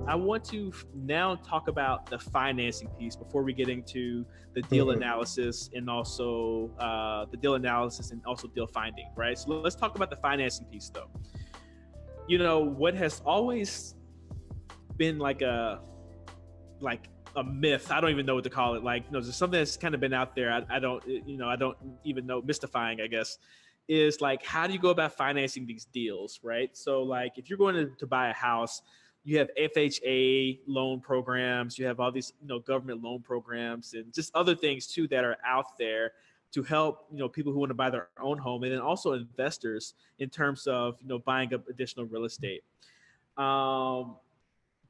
I want to now talk about the financing piece before we get into the deal analysis and also deal finding, right? So let's talk about the financing piece though. What has always been like a myth, I don't even know what to call it, there's something that's kind of been out there, I don't even know, mystifying, I guess, is like, how do you go about financing these deals, right? So like, if you're going to buy a house, you have FHA loan programs, you have all these government loan programs, and just other things too that are out there to help people who want to buy their own home, and then also investors in terms of buying up additional real estate. um,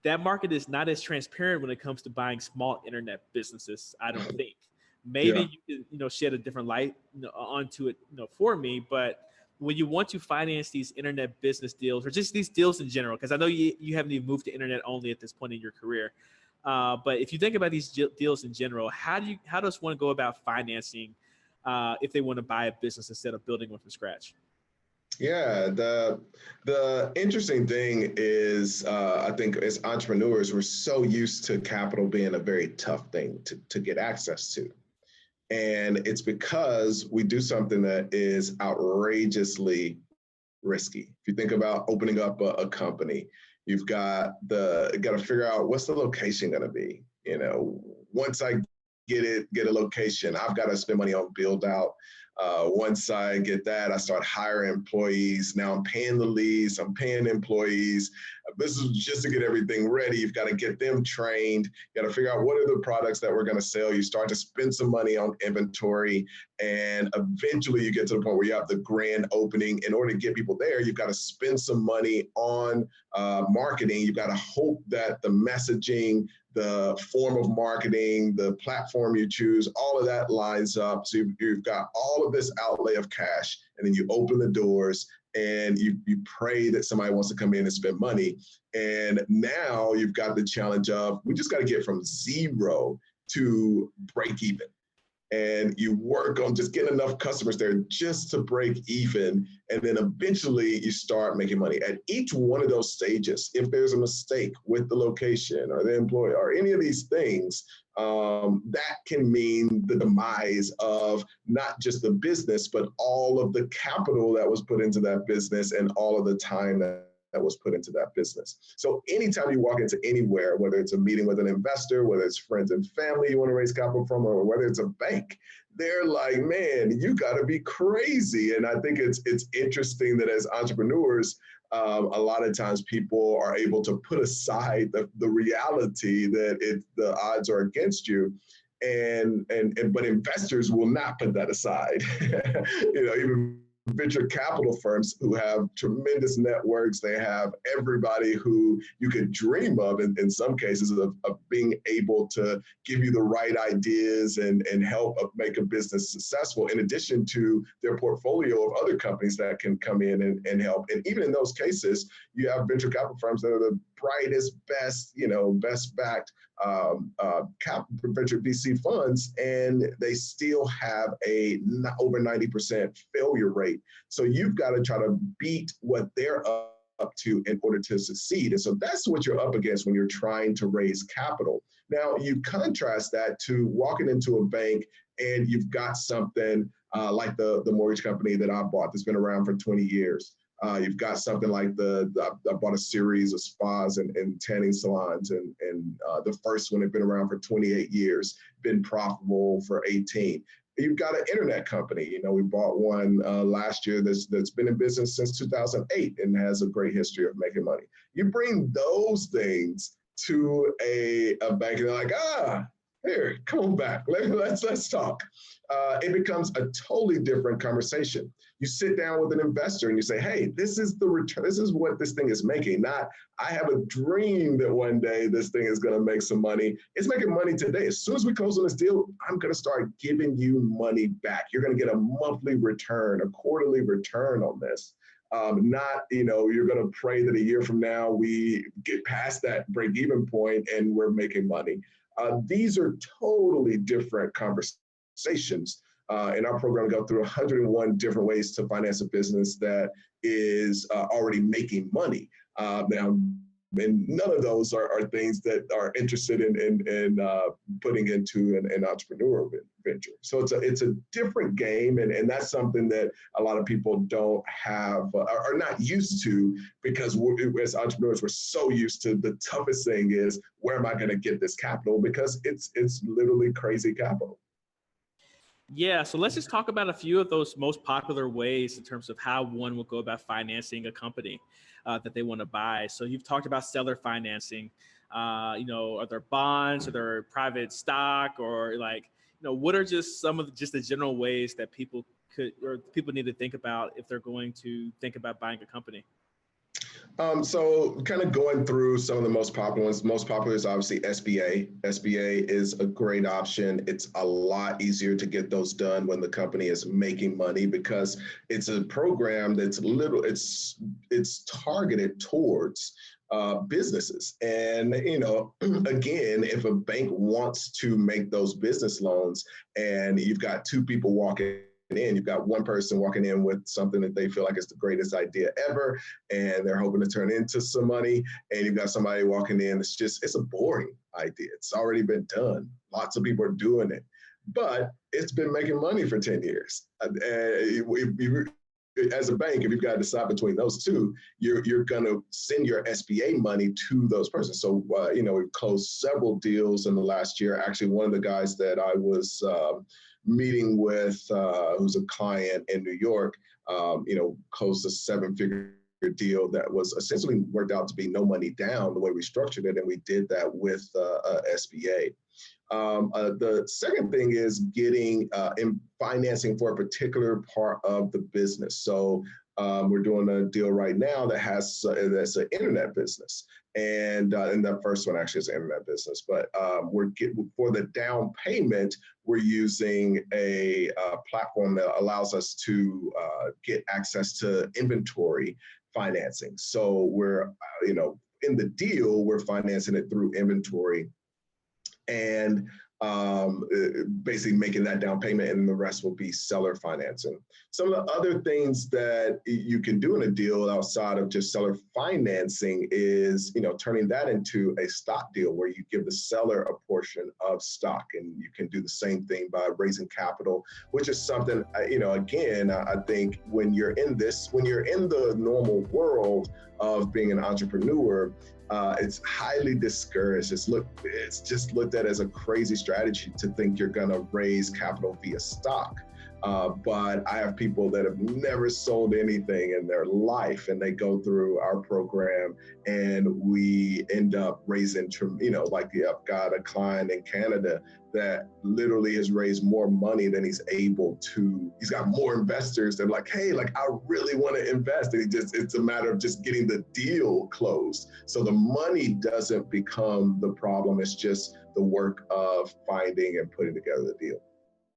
that market is not as transparent when it comes to buying small internet businesses, I don't think. Maybe Yeah. you could shed a different light onto it for me. But when you want to finance these internet business deals, or just these deals in general, because I know you haven't even moved to internet only at this point in your career, but if you think about these deals in general, how does one go about financing if they want to buy a business instead of building one from scratch? Yeah, the interesting thing is, I think as entrepreneurs, we're so used to capital being a very tough thing to get access to. And it's because we do something that is outrageously risky. If you think about opening up a company, got to figure out what's the location going to be. Once I get a location, I've got to spend money on build out. Once I get that, I start hiring employees. Now I'm paying the lease, I'm paying employees. This is just to get everything ready. You've got to get them trained. You got to figure out what are the products that we're going to sell. You start to spend some money on inventory, and eventually you get to the point where you have the grand opening. In order to get people there, you've got to spend some money on marketing. You've got to hope that the messaging, the form of marketing, the platform you choose, all of that lines up. So you've got all of this outlay of cash, and then you open the doors and you pray that somebody wants to come in and spend money. And now you've got the challenge of, we just got to get from zero to break even. And you work on just getting enough customers there just to break even. And then eventually you start making money. At each one of those stages, if there's a mistake with the location or the employee or any of these things, that can mean the demise of not just the business, but all of the capital that was put into that business and all of the time that was put into that business. So anytime you walk into anywhere, whether it's a meeting with an investor, whether it's friends and family you want to raise capital from, or whether it's a bank, they're like, man, you got to be crazy. And I think it's interesting that as entrepreneurs, a lot of times people are able to put aside the reality that the odds are against you. But investors will not put that aside. Even venture capital firms who have tremendous networks. They have everybody who you could dream of in some cases of being able to give you the right ideas and help make a business successful, in addition to their portfolio of other companies that can come in and help. And even in those cases, you have venture capital firms that are the brightest, best backed venture VC funds, and they still have a over 90% failure rate. So you've got to try to beat what they're up to in order to succeed. And so that's what you're up against when you're trying to raise capital. Now, you contrast that to walking into a bank and you've got something like the mortgage company that I bought that's been around for 20 years. You've got something like I bought a series of spas and tanning salons, and the first one had been around for 28 years, been profitable for 18. You've got an internet company. We bought one last year that's been in business since 2008 and has a great history of making money. You bring those things to a bank and they're like, here, come on back. Let's talk. It becomes a totally different conversation. You sit down with an investor and you say, hey, this is the return. This is what this thing is making. Not, I have a dream that one day this thing is going to make some money. It's making money today. As soon as we close on this deal, I'm going to start giving you money back. You're going to get a monthly return, a quarterly return on this. You're going to pray that a year from now we get past that break-even point and we're making money. These are totally different conversations. In our program, we go through 101 different ways to finance a business that is already making money. Now, And none of those are things that are interested in putting into an entrepreneurial venture. So it's a different game, and that's something that a lot of people don't have are not used to, because as entrepreneurs we're so used to the toughest thing is, where am I going to get this capital? Because it's literally crazy capital. Yeah, so let's just talk about a few of those most popular ways in terms of how one will go about financing a company that they want to buy. So you've talked about seller financing. Are there bonds, are there private stock, or what are just some of just the general ways that people need to think about if they're going to think about buying a company? So kind of going through some of the most popular ones. Most popular is obviously SBA. SBA is a great option. It's a lot easier to get those done when the company is making money, because it's a program that's it's targeted towards businesses. And, again, if a bank wants to make those business loans and you've got two people walking in, you've got one person walking in with something that they feel like is the greatest idea ever, and they're hoping to turn into some money, and you've got somebody walking in, it's a boring idea. It's already been done. Lots of people are doing it, but it's been making money for 10 years. As a bank, if you've got to decide between those two, you're going to send your SBA money to those persons. So, we've closed several deals in the last year. Actually, one of the guys that I was meeting with, who's a client in New York, closed a 7-figure deal that was essentially worked out to be no money down the way we structured it, and we did that with SBA. The second thing is getting in financing for a particular part of the business. So we're doing a deal right now that's an internet business, and that first one actually is an internet business. But we're getting, for the down payment, we're using a platform that allows us to get access to inventory financing. So we're in the deal, we're financing it through inventory, and basically making that down payment, and the rest will be seller financing. Some of the other things that you can do in a deal outside of just seller financing is, turning that into a stock deal where you give the seller a portion of stock, and you can do the same thing by raising capital, which is something, again, I think when you're in the normal world of being an entrepreneur, it's highly discouraged. It's just looked at as a crazy strategy to think you're going to raise capital via stock. But I have people that have never sold anything in their life, and they go through our program, and we end up raising, I've got a client in Canada that literally has raised more money than he's got more investors. They're like, hey, I really want to invest. And it's a matter of just getting the deal closed. So the money doesn't become the problem. It's just the work of finding and putting together the deal.